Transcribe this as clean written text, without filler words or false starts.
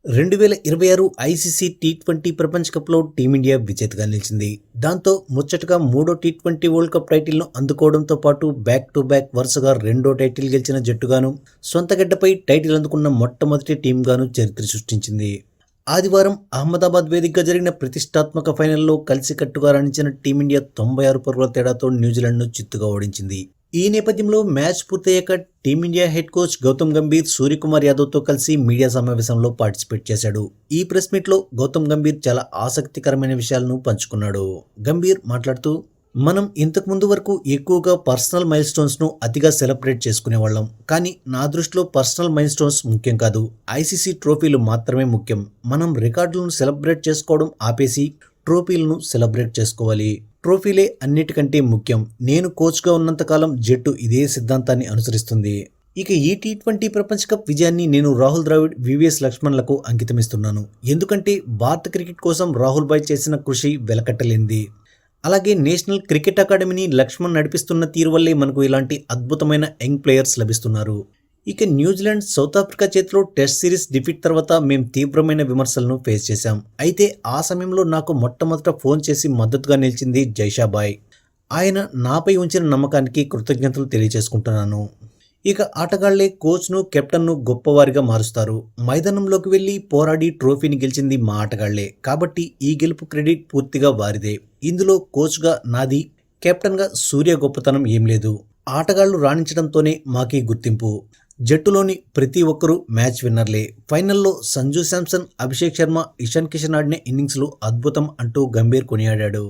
2026 ICC T20 ప్రపంచ కప్లో team India విజేతగా నిలిచింది. దాంతో ముచ్చటగా మూడో టీ20 వరల్డ్ కప్ టైటిల్ను అందుకోవడంతో పాటు బ్యాక్ టు బ్యాక్ వరుసగా రెండో టైటిల్ గెలిచిన జట్టుగాను, సొంత గడ్డపై టైటిల్ అందుకున్న మొట్టమొదటి టీంగాను చరిత్ర సృష్టించింది. ఆదివారం అహ్మదాబాద్ వేదికగా జరిగిన ప్రతిష్టాత్మక ఫైనల్లో కలిసికట్టుగా రాణించిన టీమిండియా 96 పరుగుల తేడాతో న్యూజిలాండ్ను చిత్తుగా ఓడించింది. ఈ నేపథ్యంలో మ్యాచ్ పూర్తయ్యాక team India head coach Gautam Gambhir Suryakumar యాదవ్తో కలిసి మీడియా సమావేశంలో పార్టిసిపేట్ చేశాడు. ఈ ప్రెస్ మీట్లో గౌతమ్ గంభీర్ చాలా ఆసక్తికరమైన విషయాలను పంచుకున్నాడు. గంభీర్ మాట్లాడుతూ, మనం ఇంతకు ముందు వరకు ఎక్కువగా పర్సనల్ మైల్ స్టోన్స్ను అతిగా సెలబ్రేట్ చేసుకునేవాళ్ళం. కానీ నా దృష్టిలో పర్సనల్ మైల్ స్టోన్స్ ముఖ్యం కాదు, ఐసీసీ ట్రోఫీలు మాత్రమే ముఖ్యం. మనం రికార్డులను సెలబ్రేట్ చేసుకోవడం ఆపేసి ట్రోఫీలను సెలబ్రేట్ చేసుకోవాలి. ట్రోఫీలే అన్నిటికంటే ముఖ్యం. నేను కోచ్గా ఉన్నంతకాలం జట్టు ఇదే సిద్ధాంతాన్ని అనుసరిస్తుంది. ఇక ఈ టీ20 ప్రపంచ కప్ విజయాన్ని నేను రాహుల్ ద్రావిడ్, వివిఎస్ లక్ష్మణ్లకు అంకితమిస్తున్నాను. ఎందుకంటే భారత క్రికెట్ కోసం రాహుల్ భాయ్ చేసిన కృషి వెలకట్టలేనిది. అలాగే నేషనల్ క్రికెట్ అకాడమీని లక్ష్మణ్ నడిపిస్తున్న తీరు వల్లే మనకు ఇలాంటి అద్భుతమైన యంగ్ ప్లేయర్స్ లభిస్తున్నారు. ఇక న్యూజిలాండ్ సౌత్ ఆఫ్రికా చేతిలో టెస్ట్ సిరీస్ డిఫీట్ తర్వాత మేం తీవ్రమైన విమర్శలను ఫేస్ చేశాం. అయితే ఆ సమయంలో నాకు మొట్టమొదట ఫోన్ చేసి మద్దతుగా నిలిచింది జైషాబాయ్. ఆయన నాపై ఉంచిన నమ్మకానికి కృతజ్ఞతలు తెలియజేసుకుంటున్నాను. ఇక ఆటగాళ్లే కోచ్ను, కెప్టెన్ను గొప్పవారిగా మారుస్తారు. మైదానంలోకి వెళ్లి పోరాడి ట్రోఫీని గెలిచింది మా ఆటగాళ్లే. కాబట్టి ఈ గెలుపు క్రెడిట్ పూర్తిగా వారిదే. ఇందులో కోచ్గా నాది, కెప్టెన్గా సూర్య గొప్పతనం ఏం లేదు. ఆటగాళ్లు రాణించడంతోనే మాకీ గుర్తింపు. జట్టులోని ప్రతి ఒక్కరూ మ్యాచ్ విన్నర్లే. ఫైనల్లో సంజు శాంసన్, అభిషేక్ శర్మ, ఇషాన్ కిషన్ ఆడిన ఇన్నింగ్స్లు అద్భుతం అంటూ గంభీర్ కొనియాడాడు.